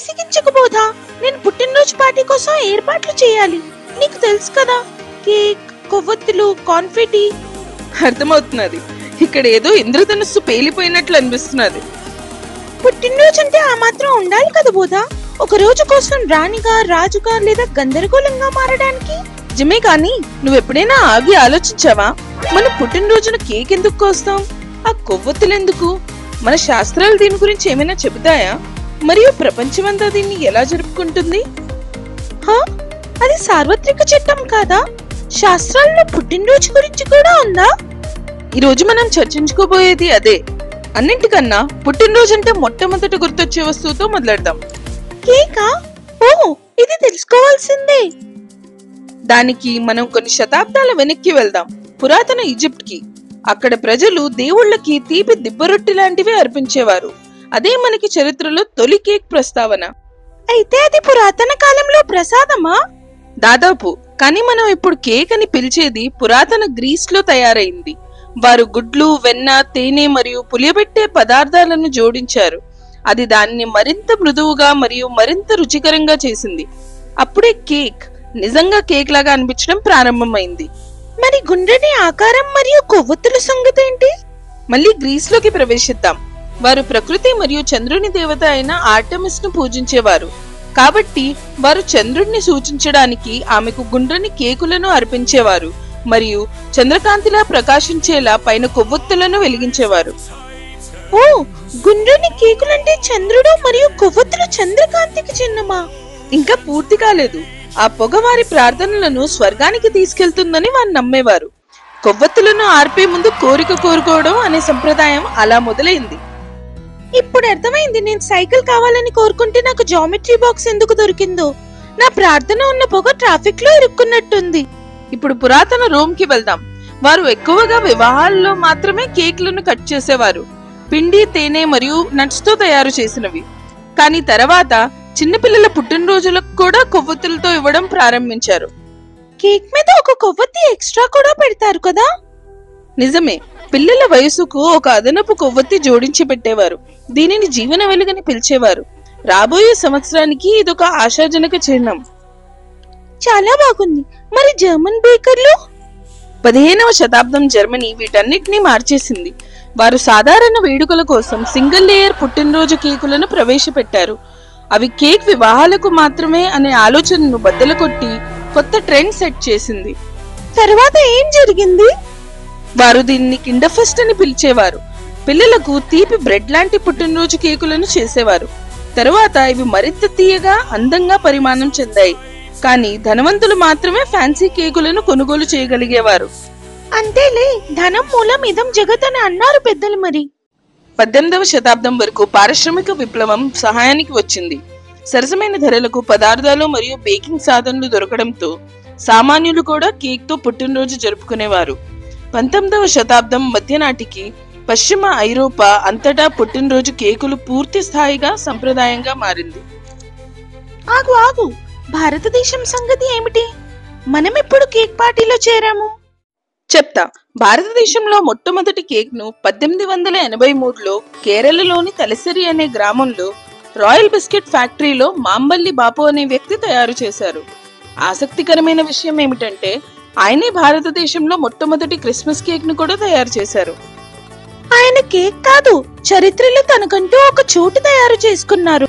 విసిగించకపోదా? నేను పుట్టినరోజు పార్టీ కోసం ఏర్పాట్లు చేయాలి. నీకు తెలుసు కదా, కేక్, కొవ్వొత్తులు, కాన్ఫెటీ. అర్థమవుతున్నది. ఇక్కడ ఏదో ఇంద్రధనుస్సు పేలిపోయినట్లు అనిపిస్తున్నది. పుట్టినరోజు అంటే ఆ మాత్రం ఉండాలి కదా బోధా. ఒక రోజు కోసం రాణిగా, రాజుగా లేదా గందరగోళంగా మారడానికి. నిజమే, కానీ నువ్వెప్పుడైనా ఆగి ఆలోచించావా? మన పుట్టినరోజున కేక్ ఎందుకు కోస్తాం? ఆ కొవ్వొత్తులు ఎందుకు? మన శాస్త్రాలు దీని గురించి ఏమైనా చెబుతాయా? మరియు ప్రపంచమంతా దీన్ని ఎలా జరుపుకుంటుంది? అది సార్వత్రిక చట్టం కాదా? శాస్త్రాల్లో పుట్టినరోజు గురించి కూడా ఉందా? ఈ రోజు మనం చర్చించుకోబోయేది అదే. అన్నింటికన్నా పుట్టినరోజు అంటే మొట్టమొదటి గుర్తొచ్చే వస్తువుతో మొదలెడదాం. కేకా? ఓ, ఇది తెలుసుకోవాల్సిందే. దానికి మనం కొన్ని శతాబ్దాల వెనక్కి వెళ్దాం, పురాతన ఈజిప్ట్ కి. అక్కడ ప్రజలు దేవుళ్ళకి తీపి దిబ్బరొట్టి లాంటివి అర్పించేవారు. అదే మనకి చరిత్రలో తొలి కేక్ ప్రస్తావన. అయితే అది పురాతన కాలంలో ప్రసాదమా? దాదాపు. కానీ మనం ఇప్పుడు కేక్ అని పిలిచేది పురాతన గ్రీస్ లో తయారైంది. వారు గుడ్లు, వెన్న, తేనె మరియు పులియబెట్టే పదార్థాలను జోడించారు. అది దాన్ని మరింత మృదువుగా మరియు మరింత రుచికరంగా చేసింది. అప్పుడే కేక్ నిజంగా కేక్ లాగా అనిపించడం ప్రారంభమైంది. మరి గుండ్రని ఆకారం మరియు కొవ్వొత్తుల సంగతి ఏంటి? మళ్ళీ గ్రీస్ లోకి ప్రవేశిద్దాం. వారు ప్రకృతి మరియు చంద్రుని దేవత అయిన ఆర్టెమిస్ ను పూజించేవారు. కాబట్టి వారు చంద్రుడిని సూచించడానికి ఆమెకు గుండ్రని కేకులను అర్పించేవారు మరియు చంద్రకాంతిలా ప్రకాశించేలా పైన కొవ్వొత్తులను వెలిగించేవారు. ఓ, గుండ్రని కేకులంటే చంద్రుడు మరియు కొవ్వొత్తులు చంద్రకాంతికి చిహ్నమా? ఇంకా పూర్తి కాలేదు. ఆ పొగ వారి ప్రార్థనలను స్వర్గానికి తీసుకెళ్తుందని వారు నమ్మేవారు. కొవ్వొత్తులను ఆర్పే ముందు కోరిక కోరుకోవడం అనే సంప్రదాయం అలా మొదలైంది. ఇప్పుడు అర్థమైంది. నేను సైకిల్ కావాలని కోరుకుంటే నాకు జామెట్రీ బాక్స్ ఎందుకు దొరికిందో. నా ప్రార్థన ఉన్న పొగ ట్రాఫిక్ లో ఇరుక్కున్నట్టుంది. ఇప్పుడు పురాతన రోమ్ కి వెళ్దాం. వారు ఎక్కువగా వివాహాల్లో మాత్రమే కేక్లను కట్ చేసేవారు, పిండి, తేనె మరియు నట్స్ తో తయారు చేసినవి. కానీ తర్వాత చిన్నపిల్లల పుట్టినరోజులకు కూడా కొవ్వొత్తులతో ఇవ్వడం ప్రారంభించారు. కేక్ మీద ఒక కొవ్వొత్తి ఎక్స్ట్రా కూడా పెడతారు కదా? నిజమే. పిల్లల వయసుకు ఒక అదనపు కొవ్వొత్తి జోడించి పెట్టేవారు. దీనిని జీవన వెలుగని పిలిచేవారు. రాబోయే సంవత్సరానికి ఇదొక ఆశాజనక చిహ్నం. చాలా బాగుంది. మరి జర్మన్ బేకర్లు? 15వ శతాబ్దం జర్మనీ వీటన్నిటినీ మార్చేసింది. వారు సాధారణ వేడుకల కోసం సింగిల్ లేయర్ పుట్టినరోజు కేకులను ప్రవేశపెట్టారు. అవి కేక్ వివాహాలకు మాత్రమే అనే ఆలోచనను బద్దలు కొట్టి కొత్త ట్రెండ్ సెట్ చేసింది. తర్వాత ఏం జరిగింది? వారు దీన్ని కిండర్ఫెస్ట్ అని పిలిచేవారు. పిల్లలకు తీపి బ్రెడ్ లాంటి పుట్టినరోజు కేకులను చేసేవారు. తరువాత ఇవి మరింత తీయగా, అందంగా పరిమాణం చెందాయి. కానీ ధనవంతులు మాత్రమే ఫ్యాన్సీ కేకులను కొనుగోలు చేయగలిగేవారు. అంతేలే, ధనం మూలం ఇదం జగత్ అని అన్నారు పెద్దలు. మరి 18వ శతాబ్దం వరకు పారిశ్రామిక విప్లవం సహాయానికి వచ్చింది. సరసమైన ధరలకు పదార్థాలు మరియు బేకింగ్ సాధనలు దొరకడంతో సామాన్యులు కూడా కేక్ తో పుట్టినరోజు జరుపుకునేవారు. 19వ శతాబ్దం మధ్య నాటికి పశ్చిమ ఐరోపా అంతటా పుట్టినరోజు కేకులు పూర్తి స్థాయిగా సంప్రదాయంగా మారింది. ఆగు ఆగు, భారతదేశం సంగతి ఏమిటి? మనం ఎప్పుడు కేక్ పార్టీలో చేరాము? చెప్తా. భారతదేశంలో మొట్టమొదటి కేక్ ను 1883లో కేరళలోని తలసిరి అనే గ్రామంలో రాయల్ బిస్కెట్ ఫ్యాక్టరీలో మాంబల్లి బాపు అనే వ్యక్తి తయారు చేశారు. ఆసక్తికరమైన విషయం ఏమిటంటే ఆయనే భారతదేశంలో మొట్టమొదటి క్రిస్మస్ కేక్ ను కూడా తయారు చేశారు. ఆయన కేక్ కాదు, చరిత్రలో తనకంటూ ఒక చోటు తయారు చేసుకున్నారు.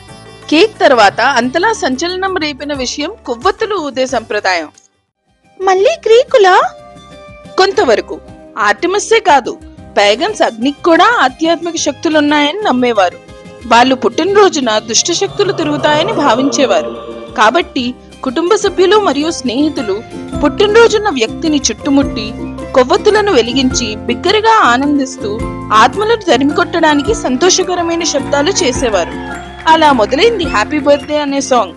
కేక్ తర్వాత అంతలా సంచలనం రేపిన విషయం కొవ్వొత్తులు ఊదే సంప్రదాయం. మళ్ళీ గ్రీకులా? కొంతవరకు. ఆర్టెమిస్సే కాదు, పైగన్స్ అగ్నికి కూడా ఆధ్యాత్మిక శక్తులున్నాయని నమ్మేవారు. వాళ్ళు పుట్టినరోజున దుష్ట శక్తులు తిరుగుతాయని భావించేవారు. కాబట్టి కుటుంబ సభ్యులు మరియు స్నేహితులు పుట్టినరోజున్న వ్యక్తిని చుట్టుముట్టి కొవ్వొత్తులను వెలిగించి బిగ్గరగా ఆనందిస్తూ ఆత్మలను తరిమికొట్టడానికి సంతోషకరమైన శబ్దాలు చేసేవారు. అలా మొదలైంది హ్యాపీ బర్త్డే అనే సాంగ్.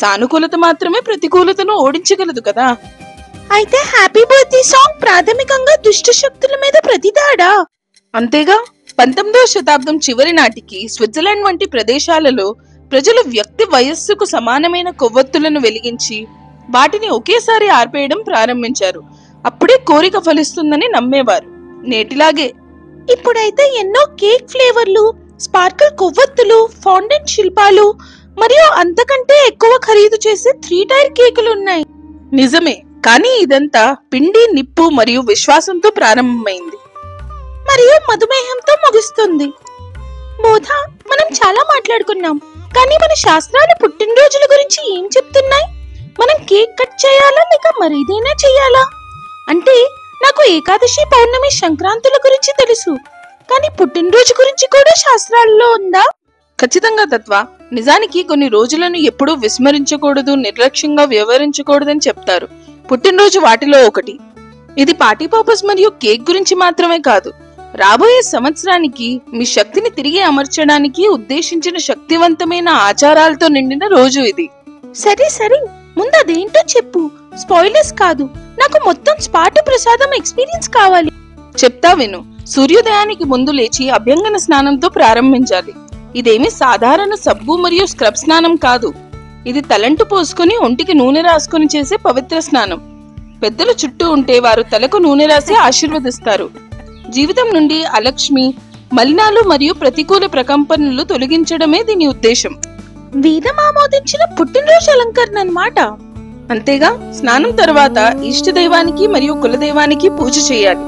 సానుకూలత మాత్రమే ప్రతికూలతను ఓడించగలదు కదా. అయితే హ్యాపీ బర్త్డే సాంగ్ ప్రాథమికంగా దుష్ట శక్తుల మీద ప్రతిదాడా? అంతేగా. 19వ శతాబ్దం చివరి నాటికి స్విట్జర్లాండ్ వంటి ప్రదేశాలలో ప్రజలు వ్యక్తి వయస్సుకు సమానమైన కొవ్వొత్తులను వెలిగించి వాటిని ఒకేసారి ఆర్పేయడం ప్రారంభించారు. అప్పుడే కోరిక ఫలిస్తుందని నమ్మేవారు. నేటిలాగే ఇప్పుడైతే ఎన్నో కేక్ ఫ్లేవర్లు, స్పార్కిల్ కొవ్వొత్తులు, ఫౌంటైన్ శిల్పాలు మరియు అంతకంటే ఎక్కువ ఖరీదు చేసే 3 టైర్ కేకులు ఉన్నాయి. నిజమే, కానీ ఇదంతా పిండి, నిప్పు మరియు విశ్వాసంతో ప్రారంభమైంది. మరియు మధుమేహంతో ముగుస్తుంది. బోధ, మనం చాలా మాట్లాడుకున్నాం, కానీ మన శాస్త్రాలు పుట్టినరోజుల గురించి ఏం చెప్తున్నాయి? మనం కేక్ కట్ చేయాలా లేక మరేదైనా చేయాలా? అంటే నాకు ఏకాదశి, పౌర్ణమి, సంక్రాంతుల గురించి తెలుసు, కానీ పుట్టినరోజు గురించి కూడా శాస్త్రాల్లో ఉందా? ఖచ్చితంగా తత్వ. నిజానికి కొన్ని రోజులను ఎప్పుడూ విస్మరించకూడదు, నిర్లక్ష్యంగా వ్యవహరించకూడదని చెప్తారు. పుట్టినరోజు వాటిలో ఒకటి. ఇది పార్టీ పర్పస్ మరియు కేక్ గురించి మాత్రమే కాదు, రాబోయే సంవత్సరానికి మీ శక్తిని తిరిగి అమర్చడానికి ఉద్దేశించిన శక్తివంతమైన ఆచారాలతో నిండిన రోజు ఇది. సరే సరే, ముందు అదేంటో చెప్పు. స్పాయిలర్స్ కాదు, నాకు మొత్తం స్పాటు ప్రసాదం ఎక్స్పీరియన్స్ కావాలి. చెప్తా విను. సూర్యోదయానికి ముందు లేచి అభ్యంగన స్నానంతో ప్రారంభించాలి. ఇదేమి సాధారణ సబ్బు మరియు స్క్రబ్ స్నానం కాదు. ఇది తలంటు పోసుకుని ఒంటికి నూనె రాసుకుని చేసే పవిత్ర స్నానం. పెద్దలు చుట్టూ ఉంటే వారు తలకు నూనె రాసి ఆశీర్వదిస్తారు. జీవితం నుండి అలక్ష్మి, మలినాలు మరియు ప్రతికూల ప్రకంపనలు తొలగించడమే దీని ఉద్దేశం. వేదం ఆమోదించిన పుట్టినరోజు అలంకరణ అన్నమాట. అంతేగా, స్నానం తర్వాత ఇష్టదైవానికి మరియు కులదైవానికి పూజ చేయాలి.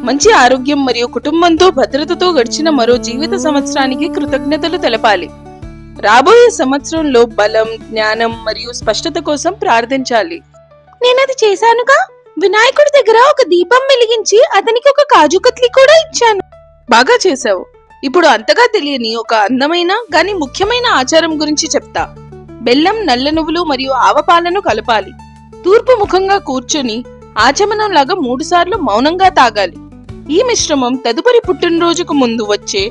మంచి ఆరోగ్యం మరియు కుటుంబంతో భద్రతతో గడిచిన మరో జీవిత సంవత్సరానికి కృతజ్ఞతలు తెలపాలి. రాబోయే సంవత్సరంలో బలం, జ్ఞానం మరియు స్పష్టత కోసం ప్రార్థించాలి. నేనది చేశానుగా. వినాయకుడి దగ్గర ఒక దీపం వెలిగించి అతనికి ఒక కాజు కత్లి కూడా ఇచ్చాను. బాగా చేశావు. ఇప్పుడు అంతగా తెలియని ఒక అందమైన గాని ముఖ్యమైన ఆచారం గురించి చెప్తా. బెల్లం, నల్ల నువ్వులు మరియు ఆవపాలను కలపాలి. తూర్పు ముఖంగా కూర్చొని ఆచమనం లాగా 3 సార్లు మౌనంగా తాగాలి. ఈ మిశ్రమం తదుపరి పుట్టినరోజుకు ముందు వచ్చే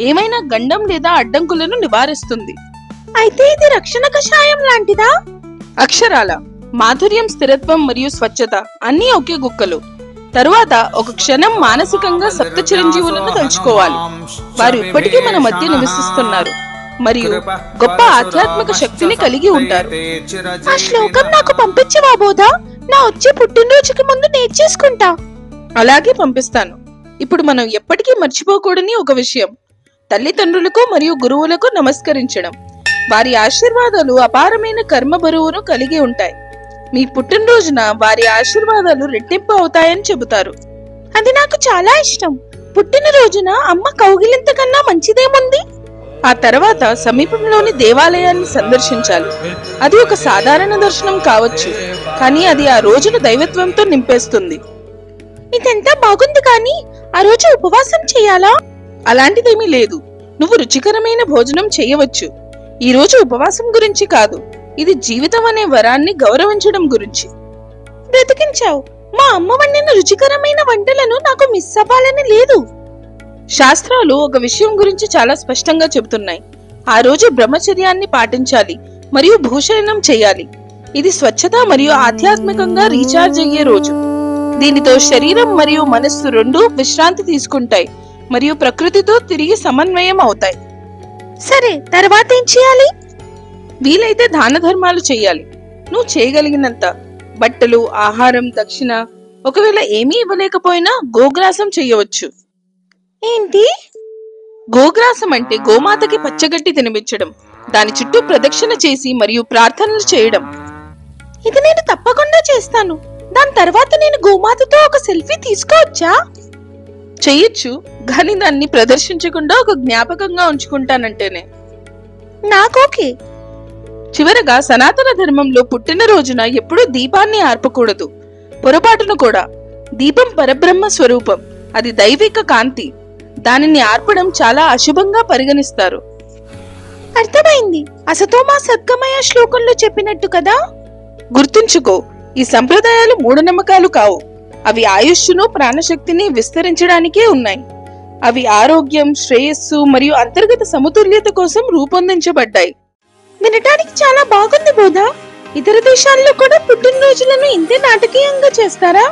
ఏమైనా గండం లేదా అడ్డంకులను నివారిస్తుంది. అయితే ఇది రక్షణ కషాయం లాంటిదా? అక్షరాల. మాధుర్యం, స్థిరత్వం మరియు స్వచ్ఛత అన్నీ ఒకే గుక్కలు. తరువాత ఒక క్షణం మానసికంగా సప్త చిరంజీవులను తలుచుకోవాలి. వారు ఇప్పటికీ మన మధ్య నివసిస్తున్నారు మరియు గొప్ప ఆధ్యాత్మిక శక్తిని కలిగి ఉంటారు. ఆ శ్లోకం నాకు పంపించవా బోధ? నా వచ్చే పుట్టినరోజుకి ముందు నేర్చేసుకుంటా. అలాగే పంపిస్తాను. ఇప్పుడు మనం ఎప్పటికీ మర్చిపోకూడని ఒక విషయం, తల్లిదండ్రులకు మరియు గురువులకు నమస్కరించడం. వారి ఆశీర్వాదాలు అపారమైన కర్మ బరువును కలిగి ఉంటాయి. మీ పుట్టినరోజున వారి ఆశీర్వాదాలు రెట్టింపు అవుతాయని చెబుతారు. అది నాకు చాలా ఇష్టం. పుట్టినరోజున అమ్మ కౌగిలింత కన్నా మంచిదేముంది? ఆ తర్వాత సమీపంలోని దేవాలయాన్ని సందర్శించాలి. అది ఒక సాధారణ దర్శనం కావచ్చు, కానీ అది ఆ రోజును దైవత్వంతో నింపేస్తుంది. ఇదంతా బాగుంది, కానీ ఆ రోజు ఉపవాసం చేయాలా? అలాంటిదేమీ లేదు. నువ్వు రుచికరమైన భోజనం చేయవచ్చు. ఈ రోజు ఉపవాసం గురించి కాదు, ఇది జీవితం అనే వరాన్ని గౌరవించడం గురించి. బ్రతికించావు. మా అమ్మ వండిన రుచికరమైన వంటలను నాకు మిస్ అవ్వాలని లేదు. శాస్త్రాలు ఒక విషయం గురించి చాలా స్పష్టంగా చెబుతున్నాయి. ఆ రోజు బ్రహ్మచర్యాన్ని పాటించాలి మరియు భూషయనం చేయాలి. ఇది స్వచ్ఛత మరియు ఆధ్యాత్మికంగా రీఛార్జ్ అయ్యే రోజు. దీనితో శరీరం మరియు మనస్సు రెండూ విశ్రాంతి తీసుకుంటాయి మరియు ప్రకృతితో తిరిగి సమన్వయం అవుతాయి. సరే, తర్వాత ఏం చేయాలి? వీలైతే దాన ధర్మాలు చేయాలి. నువ్వు చేయగలిగినంత. బట్టలు, ఆహారం, దక్షిణ. ఒకవేళ ఏమీ ఇవ్వలేకపోయినా గోగ్రాసం చేయవచ్చు. ఏంటి? గోగ్రాసం అంటే గోమాతకి పచ్చగడ్డి తినిపించడం, దాని చుట్టూ ప్రదక్షిణ చేసి మరియు ప్రార్థనలు చేయడం. ఇది నేను తప్పకుండా చేస్తాను. దాని తర్వాత నేను గోమాతతో ఒక సెల్ఫీ తీసుకోవచ్చా? చెయ్యొచ్చు, కానీ దాన్ని ప్రదర్శించకుండా ఒక జ్ఞాపకంగా ఉంచుకుంటానంటేనే. నాకోకే. చివరగా సనాతన ధర్మంలో పుట్టినరోజున ఎప్పుడూ దీపాన్ని ఆర్పకూడదు. పొరపాటును కూడా. దీపం పరబ్రహ్మ స్వరూపం. అది దైవిక కాంతి. దానిని ఆర్పడం చాలా అశుభంగా పరిగణిస్తారు. అర్థమైంది. అసతోమా సద్గమయ శ్లోకంలో చెప్పినట్టు కదా. గుర్తుంచుకో, ఈ సంప్రదాయాలు మూఢనమ్మకాలు కావు. అవి ఆయుష్ను, ప్రాణశక్తిని విస్తరించడానికే ఉన్నాయి. అవి ఆరోగ్యం, శ్రేయస్సు మరియు అంతర్గత సమతుల్యత కోసం రూపొందించబడ్డాయి. వినటానికి చాలా బాగుంది బోధ. ఇతర దేశాల్లో కూడా పుట్టినరోజులను ఇంతే నాటకీయంగా చేస్తారా?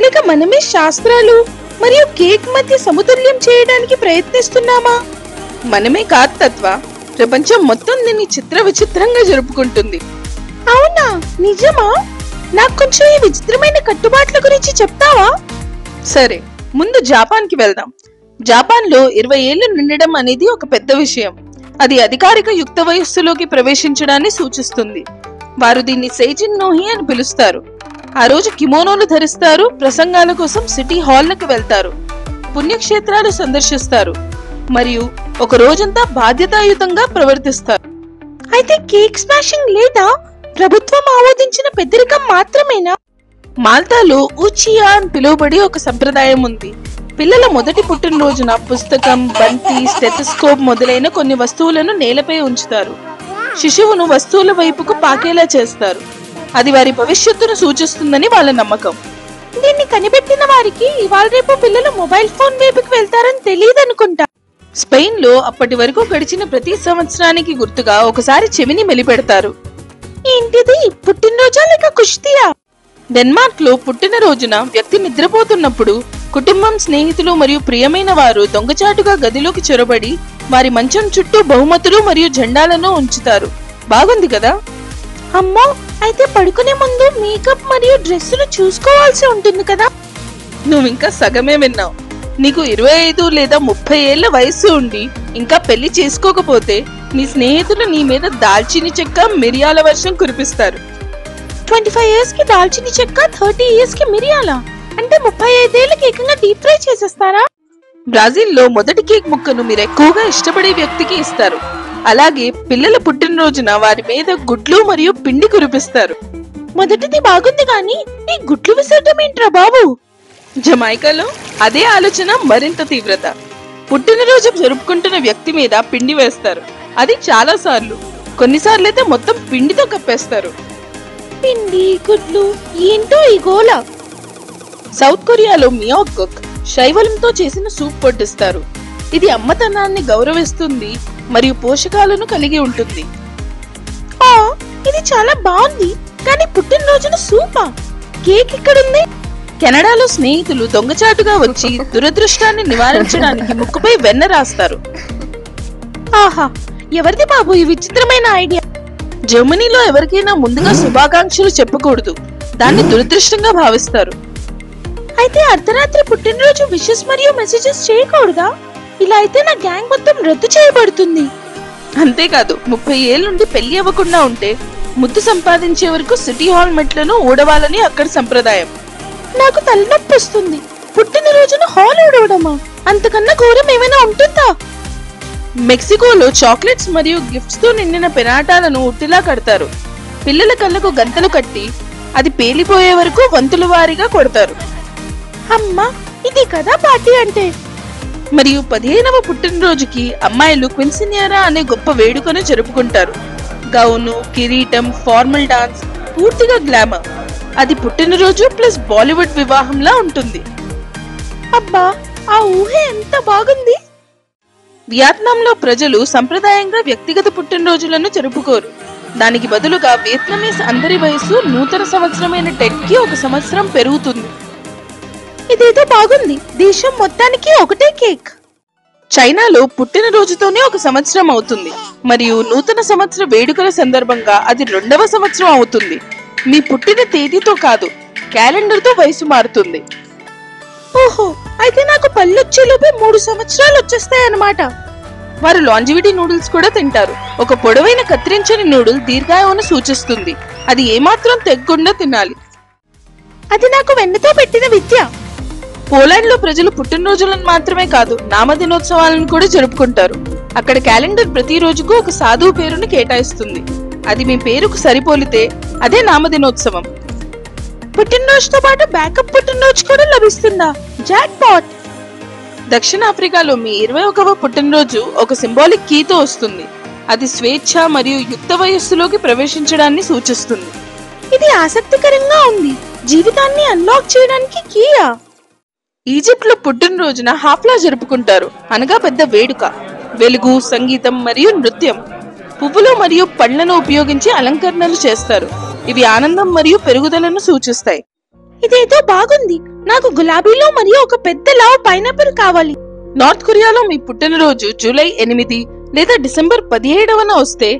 లేక మనమే శాస్త్రాలు మరియు కేక్ మధ్య సమతుల్యం చేయడానికి ప్రయత్నిస్తున్నామా? మనమే కాదు తత్వ, ప్రపంచం మొత్తం దీన్ని చిత్ర విచిత్రంగా జరుపుకుంటుంది. అవునా? నిజమా? నాకు కొంచెం ఈ విచిత్రమైన కట్టుబాట్ల గురించి చెప్తావా? సరే, ముందు జపాన్ కి వెళ్దాం. జపాన్ లో 20 ఏళ్లు నిండడం అనేది ఒక పెద్ద విషయం. అది అధికారిక యుక్త వయస్సులోకి ప్రవేశించడాన్ని సూచిస్తుంది. వారు దీన్ని సెయిజిన్ నోహి అని పిలుస్తారు. ఆ రోజు కిమోనోలు ధరిస్తారు, ప్రసంగాల కోసం సిటీ హాల్లకు వెళ్తారు, పుణ్యక్షేత్రాలు సందర్శిస్తారు మరియు ఒక రోజంతా బాధ్యతాయుతంగా ప్రవర్తిస్తారు. అయితే కేక్ స్మాషింగ్ లేదా ప్రభుత్వం ఆమోదించిన పెద్దరికం మాత్రమేనా? మాల్తాలో ఊచియా అని పిలువబడి ఒక సంప్రదాయం ఉంది. పిల్లల మొదటి పుట్టినరోజున పుస్తకం, బంతి, స్టెథోస్కోప్ మొదలైన కొన్ని వస్తువులను నేలపై ఉంచుతారు. శిశువును వస్తువుల వైపుకు పాకేలా చేస్తారు. అది వారి భవిష్యత్తును సూచిస్తుందని వాళ్ళ నమ్మకం. దీన్ని కనిపెట్టిన వారికి ఇవాళ రేపు పిల్లలు మొబైల్ ఫోన్ వైపుకి వెళ్తారని తెలియదు అనుకుంటా. స్పెయిన్ లో అప్పటి వరకు గడిచిన ప్రతి సంవత్సరానికి గుర్తుగా ఒకసారి చెవిని మెలిపెడతారు. ఏంటిది, పుట్టినరోజా లేక కుస్తీయా? డెన్మార్క్ లో పుట్టినరోజున వ్యక్తి నిద్రపోతున్నప్పుడు కుటుంబం, స్నేహితులు మరియు ప్రియమైన వారు దొంగచాటుగా గదిలోకి చొరబడి వారి మంచం చుట్టూ బహుమతులు మరియు జెండాలను ఉంచుతారు. బాగుంది కదా? అమ్మో, అయితే పడుకునే ముందు మేకప్ మరియు డ్రెస్సులు చూసుకోవాల్సి ఉంటుంది కదా? నువ్వింకా సగమే విన్నావు. నీకు 25 లేదా 30 ఏళ్ల వయస్సు ఉండి ఇంకా పెళ్లి చేసుకోకపోతే నీ స్నేహితులు నీ మీద దాల్చిని చెక్క, మిరియాల వర్షం కురిపిస్తారు. 25 years కి దాల్చిన చెక్క, 30 years కి మిరియాల, అంటే 35 ఏళ్ళకి ఏకంగా డీప్ ఫ్రై చేసేస్తారా? బ్రాజిల్లో మొదటి కేక్ ముక్కను మీరు ఎక్కువగా ఇష్టపడే వ్యక్తికి ఇస్తారు. అలాగే పిల్లల పుట్టినరోజున వారి మీద గుడ్లు మరియు పిండి కురిపిస్తారు. మొదటిది బాగుంది కానీ ఈ గుడ్లు విసరటం ఏంట్రా బాబు? జమైకాలో అదే ఆలోచన మరింత తీవ్రత. పుట్టినరోజు జరుపుకుంటున్న వ్యక్తి మీద పిండి వేస్తారు. అది చాలా సార్లు, కొన్నిసార్లు అయితే మొత్తం పిండితో కప్పేస్తారు. పిండి, గుడ్లు, ఏంటో ఈ గోల. సౌత్ కొరియాలో మియోక్ శైవలంతో చేసిన సూప్ వడ్డిస్తారు. ఇది అమ్మతనాన్ని గౌరవిస్తుంది మరియు పోషకాలను కలిగి ఉంటుంది. ఆ, ఇది చాలా బాగుంది. కానీ పుట్టినరోజున సూపా? కేక్ ఇక్కడుంది. కెనడాలో స్నేహితులు దొంగచాటుగా వచ్చి దురదృష్టాన్ని నివారించడానికి ముక్కుపై వెన్న రాస్తారు. ఆహా, ఎవరిది బాబు ఈ విచిత్రమైన ఐడియా? జర్మనీలో ఎవరికైనా ముందుగా శుభాకాంక్షలు చెప్పకూడదు, దాన్ని దురదృష్టంగా భావిస్తారు. అయితే అర్ధరాత్రి పుట్టినరోజు విషెస్ మరియు మెసేజెస్ చేయకూడదా? ఇలా అయితే నా గ్యాంగ్ మొత్తం రద్దు చేయబడుతుంది. అంతేకాదు, 30 ఏళ్ళ నుండి పెళ్లి అవ్వకుండా ఉంటే ముద్దు సంపాదించే వరకు సిటీ హాల్ మెట్లను ఊడవాలని అక్కడ సంప్రదాయం. నాకు తలనొప్పి వస్తుంది. పుట్టినరోజున హాల్ ఊడవడమా? అంతకన్నా ఘోరం ఏమైనా ఉంటుందా? మెక్సికోలో చాక్లెట్స్ మరియు గిఫ్ట్స్ తో నిండిన పెనాటాలను ఉట్టిలా కడతారు. పిల్లల కళ్ళకు గంతలు కట్టి అది పేలిపోయే వరకు వంతుల వారీగా కొడతారు. అమ్మా, ఇది కదా పార్టీ అంటే. మరియు 15వ పుట్టినరోజుకి అమ్మాయిలు క్విన్సినియారా అనే గొప్ప వేడుకను జరుపుకుంటారు. గౌను, కిరీటం, ఫార్మల్ డాన్స్, పూర్తిగా గ్లామర్. అది పుట్టినరోజు ప్లస్ బాలీవుడ్ వివాహంలా ఉంటుంది. అబ్బా, ఆ ఊహ ఎంత బాగుంది. వియత్నాంలో ప్రజలు సంప్రదాయంగా వ్యక్తిగత పుట్టినరోజులను జరుపుకోరు. దానికి బదులుగా వియత్నమీస్ అందరి వయసు నూతన సంవత్సరమైన టెట్ కి 1 సంవత్సరం పెరుగుతుంది. ఇదేదో బాగుంది. దేశం మొత్తానికి ఒకటే కేక్. చైనాలో పుట్టినరోజుతోనే 1 సంవత్సరం అవుతుంది మరియు నూతన సంవత్సర వేడుకల సందర్భంగా అది 2వ సంవత్సరం అవుతుంది. మీ పుట్టిన తేదీతో కాదు, క్యాలెండర్ తో వయసు మారుతుంది. ఓహో, అయితే నాకు పళ్ళొచ్చేలోపే 3 సంవత్సరాలు వచ్చేస్తాయన్నమాట. వారు లాంజివిటీ నూడిల్స్ కూడా తింటారు. ఒక పొడవైన కత్తిరించని నూడిల్ దీర్ఘాయువును సూచిస్తుంది. అది ఏమాత్రం తెగ్గకుండా తినాలి. అది నాకు వెన్నతో పెట్టిన విద్య. పోలాండ్ లో ప్రజలు పుట్టినరోజులను మాత్రమే కాదు, నామదినోత్సవాలను కూడా జరుపుకుంటారు. అక్కడ క్యాలెండర్ ప్రతి రోజుకు ఒక సాధువు పేరును కేటాయిస్తుంది. అది మీ పేరుకు సరిపోలితే అదే నామదినోత్సవం. పుట్టినరోజుతో పాటు బ్యాకప్ పుట్టినరోజు కూడా లభిస్తుందా? Jackpot. దక్షిణాఫ్రికాలో మీ 21వ పుట్టినరోజు ఒక సింబాలిక్ కీతో వస్తుంది. అది స్వేచ్ఛ మరియు యుక్త వయస్సులోకి ప్రవేశించడాన్ని సూచిస్తుంది. ఇది ఆసక్తికరంగా ఉంది. జీవితాన్ని అన్లాక్ చేయడానికి కీయా? ఈజిప్ట్ లో పుట్టినరోజున హాఫ్లా జరుపుకుంటారు, అనగా పెద్ద వేడుక. వెలుగు, సంగీతం మరియు నృత్యం. పువ్వులు మరియు పండ్లను ఉపయోగించి అలంకరణలు చేస్తారు. ఇవి ఆనందం మరియు పెరుగుదలను సూచిస్తాయి. ఇదేదో బాగుంది. నాకు గులాబీలో మరియు ఒక పెద్ద లావ్ పైనాపిల్ కావాలి. నార్త్ కొరియాలో మీ పుట్టినరోజు జూలై 8 లేదా డిసెంబర్ 17న వస్తే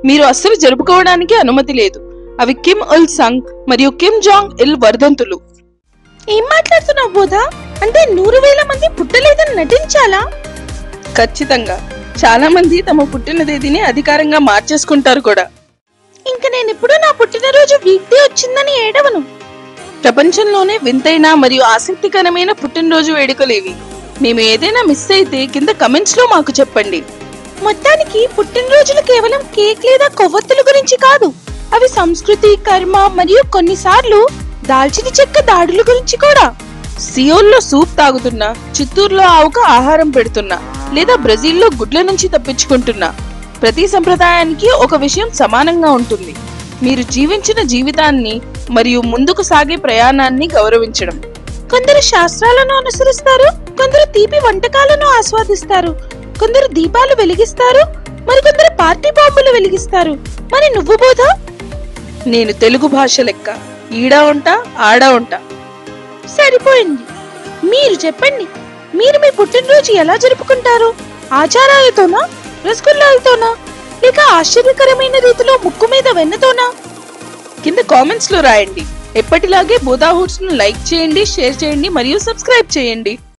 మీరు అస్సలు జరుపుకోవడానికి అనుమతి లేదు. అవి కిమ్ ఇల్ సంగ్ మరియు కిమ్ జాంగ్ ఇల్ వర్ధంతులు. ఏం మాట్లాడుతున్నావు బోధా? అంటే 100,000 మంది పుట్టలేదని నటించాలా? ఖచ్చితంగా. చాలా మంది తమ పుట్టిన తేదీని అధికారంగా మార్చేసుకుంటారు కూడా. ఇంక నేను ఇప్పుడు నా పుట్టినరోజు వీక్డే వచ్చిందని ఏడవను. ప్రపంచంలోనే వింతైన మరియు ఆసక్తికరమైన పుట్టినరోజు వేడుకలేవి. మేము ఏదైనా మిస్ అయితే కింద కమెంట్స్ లో మాకు చెప్పండి. మొత్తానికి పుట్టినరోజులు కేవలం కేక్ లేదా కొవ్వొత్తుల గురించి కాదు, అవి సంస్కృతి, కర్మ మరియు కొన్నిసార్లు దాల్చిన చెక్క దాడుల గురించి కూడా. సియోల్లో సూప్ తాగుతున్నా, చిత్తూరులో ఆవుకు ఆహారం పెడుతున్నా, లేదా బ్రెజిల్లో గుడ్ల నుంచి తప్పించుకుంటున్నా, ప్రతి సంప్రదాయానికి ఒక విషయం సమానంగా ఉంటుంది: మీరు జీవించిన జీవితాన్ని మరియు ముందుకు సాగే ప్రయాణాన్ని గౌరవించడం. కొందరు శాస్త్రాలను అనుసరిస్తారు, కొందరు తీపి వంటకాలను ఆస్వాదిస్తారు, కొందరు దీపాలు వెలిగిస్తారు, మరికొందరు పార్టీ బాంబులు వెలిగిస్తారు. మరి నువ్వు బోధ? నేను తెలుగు భాష లెక్క ఈడా ఉంటా, ఆడా ఉంటా. సరిపోయింది. మీరు చెప్పండి, మీరు మీ పుట్టినరోజు ఎలా జరుపుకుంటారు? ఆచారాలతోనా, రసగుల్లాలతోనా, లేక ఆశ్చర్యకరమైన రీతిలో ముక్కు మీద వెన్నతోనా? కింద కామెంట్స్ లో రాయండి. ఎప్పటిలాగే బోధాహూట్స్ ను లైక్ చేయండి, షేర్ చేయండి మరియు సబ్స్క్రైబ్ చేయండి.